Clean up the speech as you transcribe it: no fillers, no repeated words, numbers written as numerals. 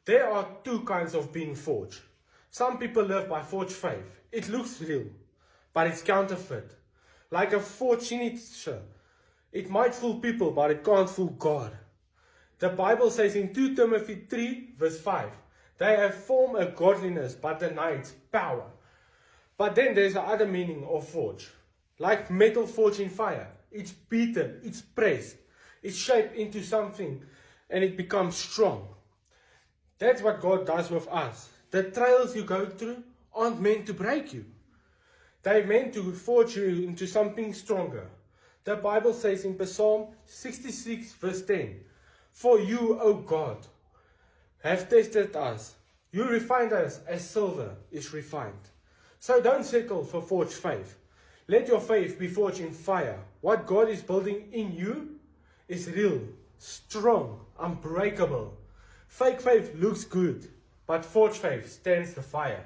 There are two kinds of being forged. Some people live by forged faith. It looks real, but it's counterfeit. Like a forged signature. It might fool people, but it can't fool God. The Bible says in 2 Timothy 3 verse 5, they have formed a godliness but deny its power. But then there's another meaning of forge. Like metal forged in fire. It's beaten, it's pressed, it's shaped into something and it becomes strong. That's what God does with us. The trials you go through aren't meant to break you. They're meant to forge you into something stronger. The Bible says in Psalm 66 verse 10, for you, O God, have tested us. You refined us as silver is refined. So don't settle for forged faith. Let your faith be forged in fire. What God is building in you is real, strong, unbreakable. Fake faith looks good, but forged faith stands the fire.